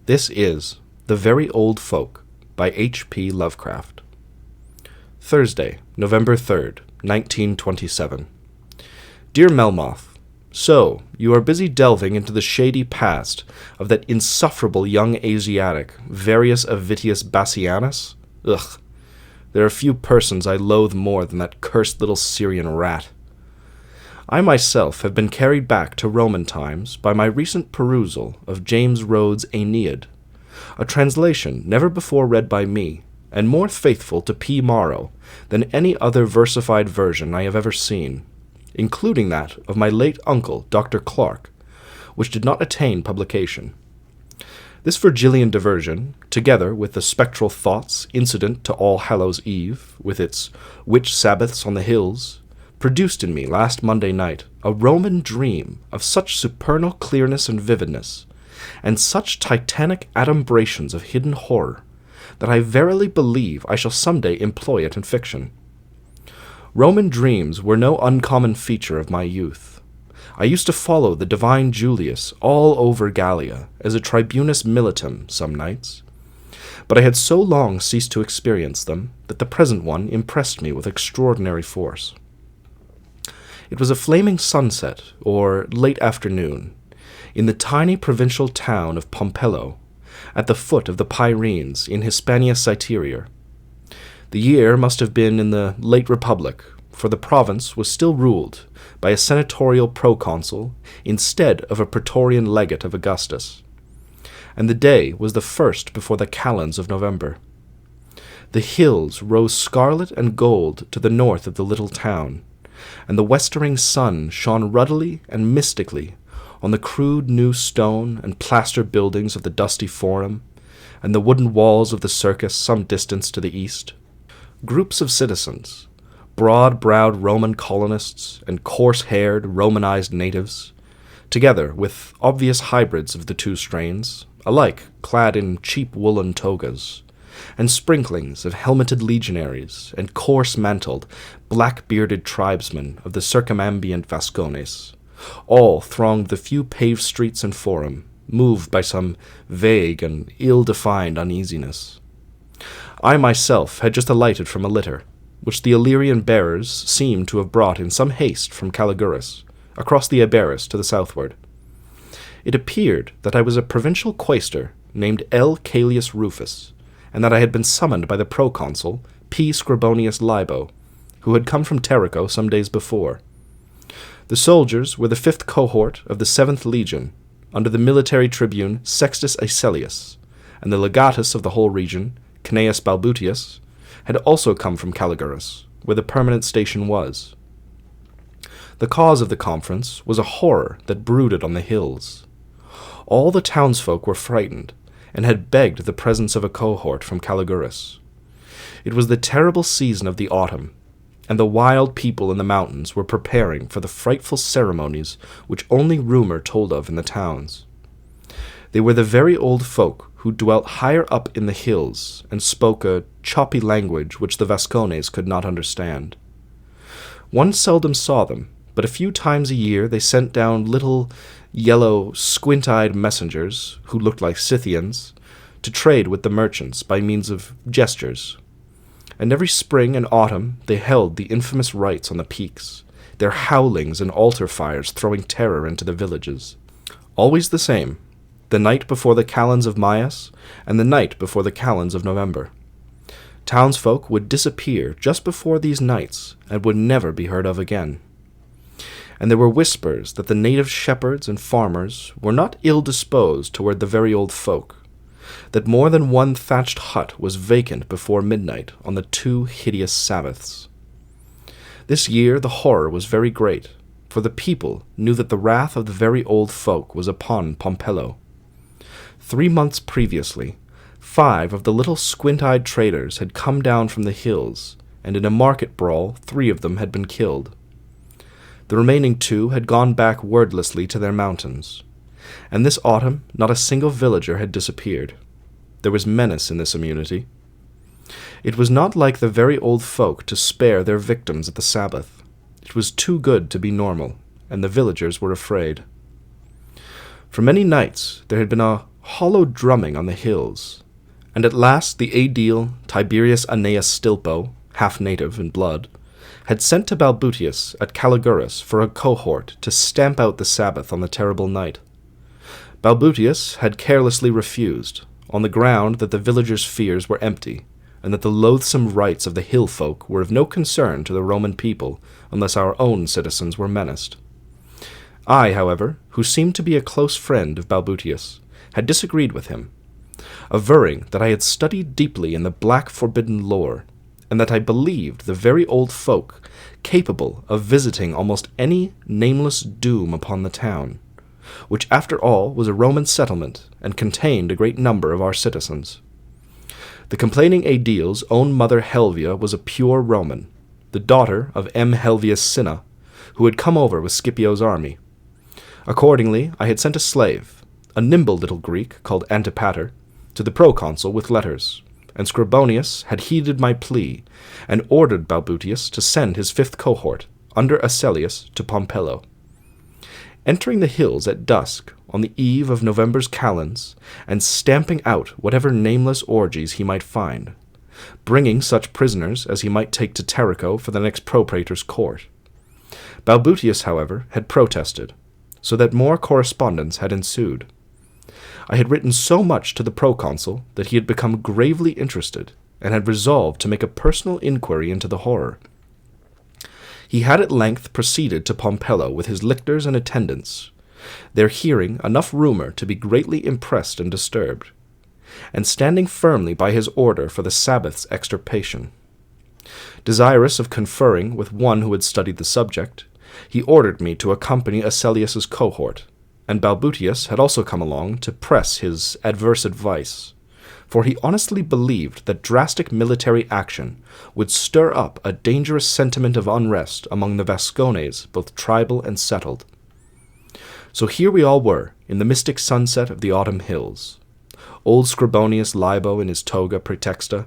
This is The Very Old Folk by H.P. Lovecraft. Thursday, November 3rd, 1927. Dear Melmoth, so, you are busy delving into the shady past of that insufferable young Asiatic, Varius Avitius Bassianus? Ugh, there are few persons I loathe more than that cursed little Syrian rat. I myself have been carried back to Roman times by my recent perusal of James Rhodes' Aeneid, a translation never before read by me, and more faithful to P. Morrow than any other versified version I have ever seen, including that of my late uncle, Dr. Clarke, which did not attain publication. This Virgilian diversion, together with the spectral thoughts incident to All Hallows' Eve, with its witch Sabbaths on the hills, produced in me last Monday night a Roman dream of such supernal clearness and vividness, and such titanic adumbrations of hidden horror, that I verily believe I shall some day employ it in fiction. Roman dreams were no uncommon feature of my youth. I used to follow the divine Julius all over Gallia as a tribunus militum some nights, but I had so long ceased to experience them that the present one impressed me with extraordinary force. It was a flaming sunset, or late afternoon, in the tiny provincial town of Pompello, at the foot of the Pyrenees in Hispania Citerior. The year must have been in the late Republic, for the province was still ruled by a senatorial proconsul instead of a praetorian legate of Augustus, and the day was the first before the calends of November. The hills rose scarlet and gold to the north of the little town, and the westering sun shone ruddily and mystically on the crude new stone and plaster buildings of the dusty forum, and the wooden walls of the circus some distance to the east. Groups of citizens, broad-browed Roman colonists and coarse-haired Romanized natives, together with obvious hybrids of the two strains, alike clad in cheap woolen togas, and sprinklings of helmeted legionaries and coarse-mantled, black-bearded tribesmen of the circumambient Vascones, all thronged the few paved streets and forum, moved by some vague and ill-defined uneasiness. I myself had just alighted from a litter, which the Illyrian bearers seemed to have brought in some haste from Kallipolis, across the Iberus to the southward. It appeared that I was a provincial quaestor named L. Caelius Rufus, and that I had been summoned by the proconsul, P. Scribonius Libo, who had come from Terrico some days before. The soldiers were the 5th cohort of the 7th Legion, under the military tribune Sextus Aecelius, and the legatus of the whole region, Cnaeus Balbutius, had also come from Calligurus, where the permanent station was. The cause of the conference was a horror that brooded on the hills. All the townsfolk were frightened, and had begged the presence of a cohort from Calligurus. It was the terrible season of the autumn, and the wild people in the mountains were preparing for the frightful ceremonies which only rumor told of in the towns. They were the very old folk who dwelt higher up in the hills and spoke a choppy language which the Vascones could not understand. One seldom saw them, but a few times a year they sent down little, yellow, squint-eyed messengers, who looked like Scythians, to trade with the merchants by means of gestures. And every spring and autumn they held the infamous rites on the peaks, their howlings and altar fires throwing terror into the villages. Always the same, the night before the calends of Maius, and the night before the calends of November. Townsfolk would disappear just before these nights, and would never be heard of again. And there were whispers that the native shepherds and farmers were not ill-disposed toward the very old folk, that more than one thatched hut was vacant before midnight on the 2 hideous Sabbaths. This year the horror was very great, for the people knew that the wrath of the very old folk was upon Pompello. 3 months previously, 5 of the little squint-eyed traders had come down from the hills, and in a market brawl 3 of them had been killed. The remaining 2 had gone back wordlessly to their mountains, and this autumn not a single villager had disappeared. There was menace in this immunity. It was not like the very old folk to spare their victims at the Sabbath. It was too good to be normal, and the villagers were afraid. For many nights there had been a hollow drumming on the hills, and at last the aedile Tiberius Aeneas Stilpo, half native in blood, had sent to Balbutius at Calligurus for a cohort to stamp out the Sabbath on the terrible night. Balbutius had carelessly refused, on the ground that the villagers' fears were empty, and that the loathsome rites of the hillfolk were of no concern to the Roman people unless our own citizens were menaced. I, however, who seemed to be a close friend of Balbutius, had disagreed with him, averring that I had studied deeply in the black forbidden lore, and that I believed the very old folk capable of visiting almost any nameless doom upon the town, which after all was a Roman settlement and contained a great number of our citizens. The complaining aedile's own mother Helvia was a pure Roman, the daughter of M. Helvius Cinna, who had come over with Scipio's army. Accordingly, I had sent a slave, a nimble little Greek called Antipater, to the proconsul with letters, and Scribonius had heeded my plea, and ordered Balbutius to send his 5th cohort, under Asellius, to Pompello. Entering the hills at dusk, on the eve of November's calends, and stamping out whatever nameless orgies he might find, bringing such prisoners as he might take to Terrico for the next propraetor's court. Balbutius, however, had protested, so that more correspondence had ensued. I had written so much to the proconsul that he had become gravely interested, and had resolved to make a personal inquiry into the horror. He had at length proceeded to Pompello with his lictors and attendants, there hearing enough rumour to be greatly impressed and disturbed, and standing firmly by his order for the Sabbath's extirpation. Desirous of conferring with one who had studied the subject, he ordered me to accompany Asellius's cohort, and Balbutius had also come along to press his adverse advice, for he honestly believed that drastic military action would stir up a dangerous sentiment of unrest among the Vascones, both tribal and settled. So here we all were, in the mystic sunset of the autumn hills. Old Scribonius Libo in his toga praetexta,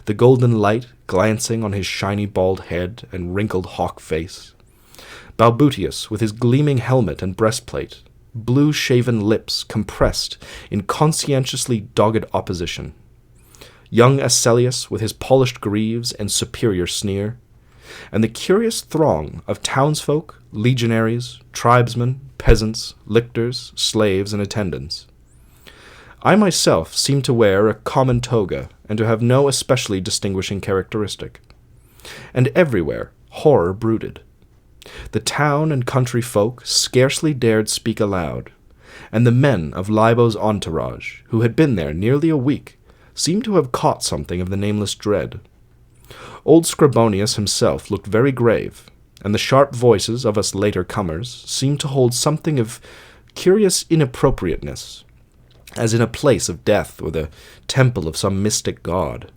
the golden light glancing on his shiny bald head and wrinkled hawk face. Balbutius with his gleaming helmet and breastplate, blue-shaven lips compressed in conscientiously dogged opposition. Young Asellius with his polished greaves and superior sneer, and the curious throng of townsfolk, legionaries, tribesmen, peasants, lictors, slaves, and attendants. I myself seemed to wear a common toga and to have no especially distinguishing characteristic. And everywhere horror brooded. The town and country folk scarcely dared speak aloud, and the men of Libo's entourage, who had been there nearly a week, seemed to have caught something of the nameless dread. Old Scribonius himself looked very grave, and the sharp voices of us later comers seemed to hold something of curious inappropriateness, as in a place of death or the temple of some mystic god.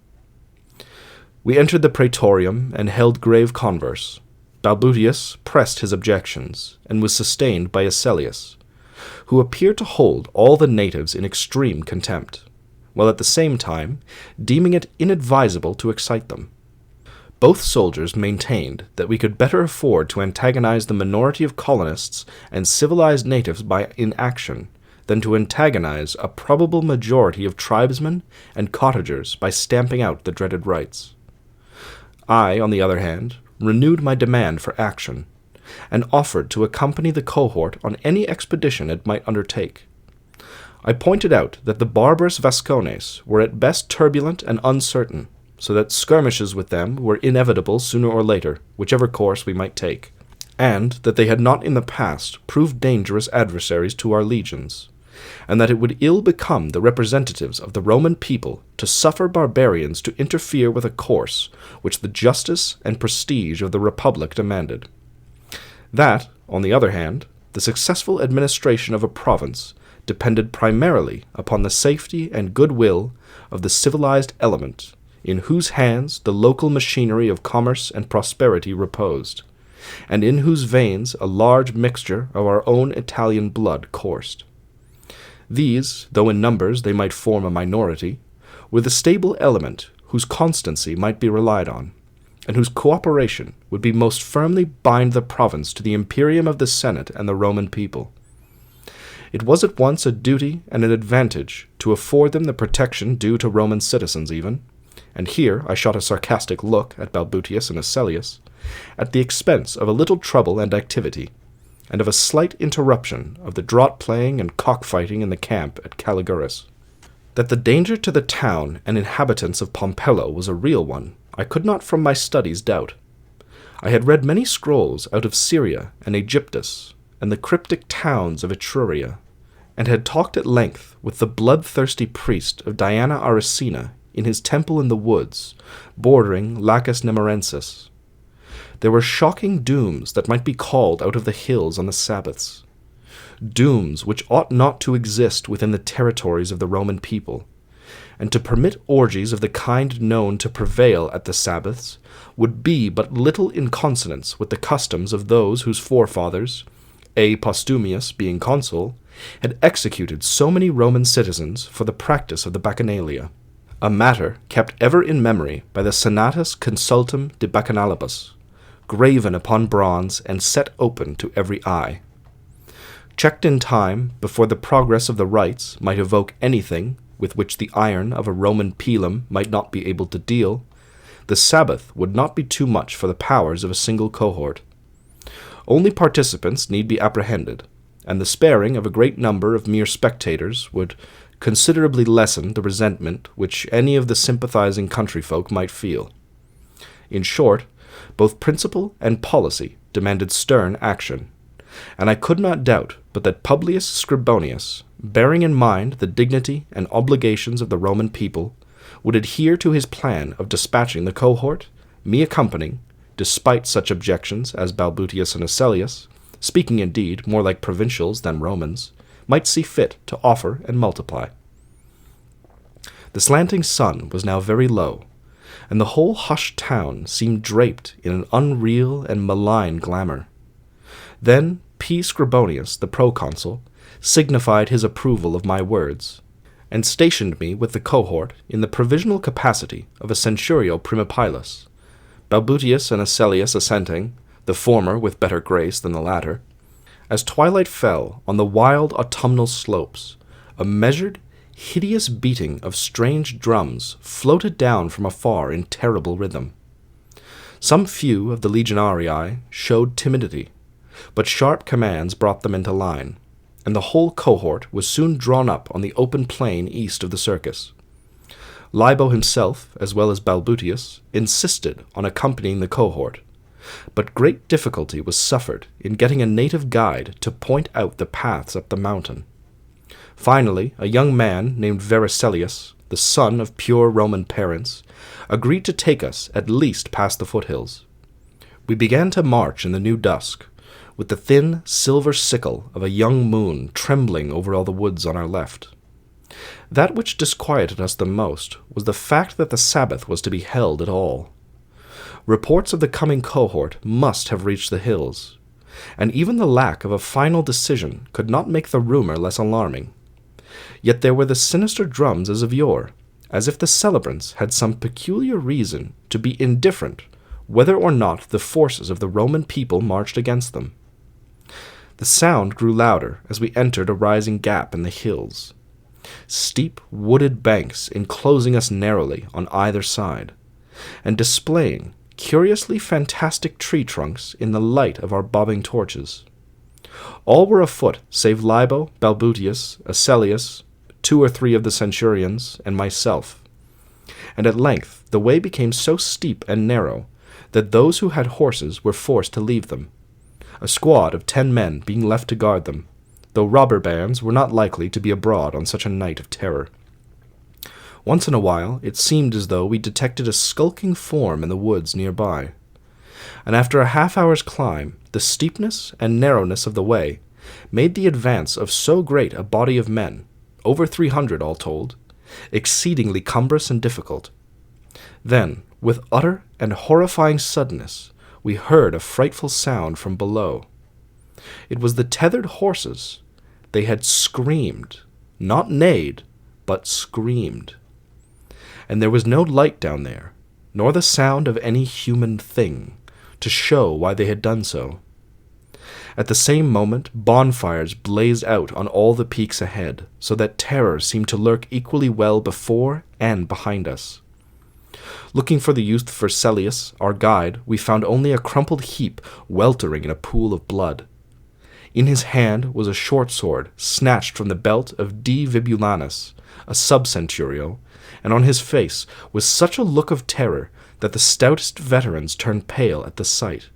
We entered the praetorium and held grave converse. Balbutius pressed his objections, and was sustained by Asellius, who appeared to hold all the natives in extreme contempt, while at the same time deeming it inadvisable to excite them. Both soldiers maintained that we could better afford to antagonize the minority of colonists and civilized natives by inaction than to antagonize a probable majority of tribesmen and cottagers by stamping out the dreaded rites. I, on the other hand, renewed my demand for action, and offered to accompany the cohort on any expedition it might undertake. I pointed out that the barbarous Vascones were at best turbulent and uncertain, so that skirmishes with them were inevitable sooner or later, whichever course we might take, and that they had not in the past proved dangerous adversaries to our legions, and that it would ill become the representatives of the Roman people to suffer barbarians to interfere with a course which the justice and prestige of the Republic demanded. That, on the other hand, the successful administration of a province depended primarily upon the safety and goodwill of the civilized element, in whose hands the local machinery of commerce and prosperity reposed, and in whose veins a large mixture of our own Italian blood coursed. These, though in numbers they might form a minority, were the stable element whose constancy might be relied on, and whose cooperation would be most firmly bind the province to the imperium of the Senate and the Roman people. It was at once a duty and an advantage to afford them the protection due to Roman citizens even, and here I shot a sarcastic look at Balbutius and Asellius, at the expense of a little trouble and activity, and of a slight interruption of the draught-playing and cock-fighting in the camp at Calligurus. That the danger to the town and inhabitants of Pompello was a real one, I could not from my studies doubt. I had read many scrolls out of Syria and Aegyptus, and the cryptic towns of Etruria, and had talked at length with the bloodthirsty priest of Diana Aracina in his temple in the woods, bordering Lacus Nemorensis. There were shocking dooms that might be called out of the hills on the Sabbaths, dooms which ought not to exist within the territories of the Roman people, and to permit orgies of the kind known to prevail at the Sabbaths would be but little in consonance with the customs of those whose forefathers, A. Postumius being consul, had executed so many Roman citizens for the practice of the Bacchanalia, a matter kept ever in memory by the Senatus Consultum de Bacchanalibus, graven upon bronze and set open to every eye. Checked in time before the progress of the rites might evoke anything with which the iron of a Roman pilum might not be able to deal, the Sabbath would not be too much for the powers of a single cohort. Only participants need be apprehended, and the sparing of a great number of mere spectators would considerably lessen the resentment which any of the sympathizing country folk might feel. In short, both principle and policy demanded stern action, and I could not doubt but that Publius Scribonius, bearing in mind the dignity and obligations of the Roman people, would adhere to his plan of dispatching the cohort, me accompanying, despite such objections as Balbutius and Asellius, speaking indeed more like provincials than Romans, might see fit to offer and multiply. The slanting sun was now very low, and the whole hushed town seemed draped in an unreal and malign glamour. Then P. Scribonius, the proconsul, signified his approval of my words, and stationed me with the cohort in the provisional capacity of a centurio primipilus, Balbutius and Asellius assenting, the former with better grace than the latter. As twilight fell on the wild autumnal slopes, a measured, hideous beating of strange drums floated down from afar in terrible rhythm. Some few of the legionarii showed timidity, but sharp commands brought them into line, and the whole cohort was soon drawn up on the open plain east of the circus. Libo himself, as well as Balbutius, insisted on accompanying the cohort, but great difficulty was suffered in getting a native guide to point out the paths up the mountain. Finally, a young man named Vericelius, the son of pure Roman parents, agreed to take us at least past the foothills. We began to march in the new dusk, with the thin silver sickle of a young moon trembling over all the woods on our left. That which disquieted us the most was the fact that the Sabbath was to be held at all. Reports of the coming cohort must have reached the hills, and even the lack of a final decision could not make the rumor less alarming. Yet there were the sinister drums as of yore, as if the celebrants had some peculiar reason to be indifferent whether or not the forces of the Roman people marched against them. The sound grew louder as we entered a rising gap in the hills, steep wooded banks enclosing us narrowly on either side, and displaying curiously fantastic tree trunks in the light of our bobbing torches. All were afoot save Libo, Balbutius, Asellius, 2 or 3 of the centurions, and myself, and at length the way became so steep and narrow that those who had horses were forced to leave them, a squad of 10 men being left to guard them, though robber bands were not likely to be abroad on such a night of terror. Once in a while it seemed as though we detected a skulking form in the woods nearby, and after a half-hour's climb, the steepness and narrowness of the way made the advance of so great a body of men, over 300 all told, exceedingly cumbrous and difficult. Then, with utter and horrifying suddenness, we heard a frightful sound from below. It was the tethered horses. They had screamed, not neighed, but screamed. And there was no light down there, nor the sound of any human thing, to show why they had done so. At the same moment, bonfires blazed out on all the peaks ahead, so that terror seemed to lurk equally well before and behind us. Looking for the youth Pherselius, our guide, we found only a crumpled heap weltering in a pool of blood. In his hand was a short sword snatched from the belt of D. Vibulanus, a sub-centurio, and on his face was such a look of terror that the stoutest veterans turned pale at the sight.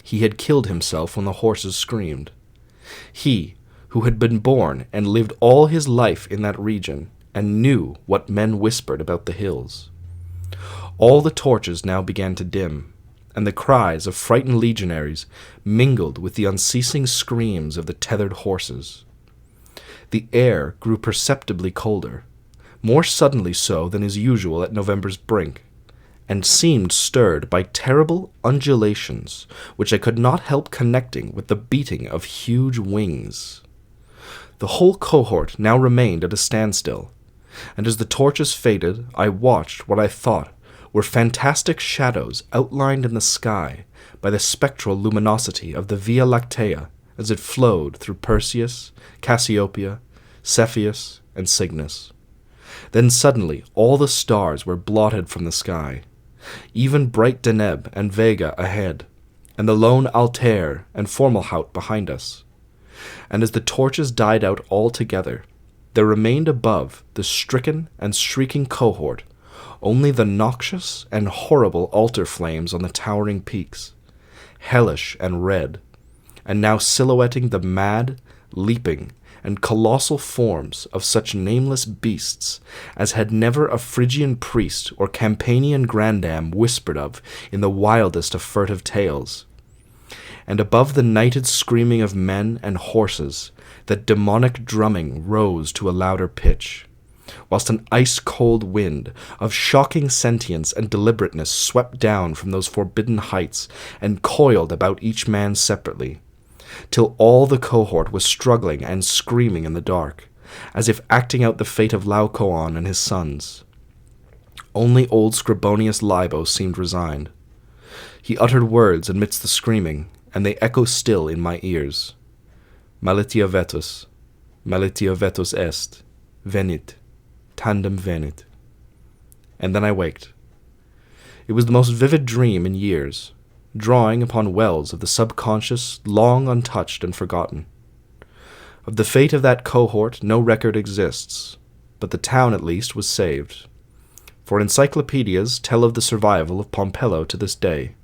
He had killed himself when the horses screamed. He, who had been born and lived all his life in that region, and knew what men whispered about the hills. All the torches now began to dim, and the cries of frightened legionaries mingled with the unceasing screams of the tethered horses. The air grew perceptibly colder, more suddenly so than is usual at November's brink, and seemed stirred by terrible undulations which I could not help connecting with the beating of huge wings. The whole cohort now remained at a standstill, and as the torches faded, I watched what I thought were fantastic shadows outlined in the sky by the spectral luminosity of the Via Lactea as it flowed through Perseus, Cassiopeia, Cepheus, and Cygnus. Then suddenly all the stars were blotted from the sky, even bright Deneb and Vega ahead, and the lone Altair and Fomalhaut behind us. And as the torches died out altogether, there remained above the stricken and shrieking cohort only the noxious and horrible altar flames on the towering peaks, hellish and red, and now silhouetting the mad, leaping, and colossal forms of such nameless beasts as had never a Phrygian priest or Campanian grandam whispered of in the wildest of furtive tales. And above the nighted screaming of men and horses, that demonic drumming rose to a louder pitch, whilst an ice-cold wind of shocking sentience and deliberateness swept down from those forbidden heights and coiled about each man separately, till all the cohort was struggling and screaming in the dark, as if acting out the fate of Laocoon and his sons. Only old Scribonius Libo seemed resigned. He uttered words amidst the screaming, and they echo still in my ears. Malitia vetus est, venit, tandem venit. And then I waked. It was the most vivid dream in years, drawing upon wells of the subconscious long untouched and forgotten. Of the fate of that cohort no record exists, but the town at least was saved, for encyclopedias tell of the survival of Pompello to this day,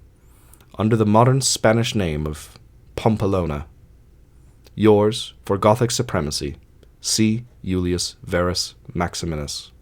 under the modern Spanish name of Pompelona. Yours, for Gothic supremacy, C. Julius Verus Maximinus.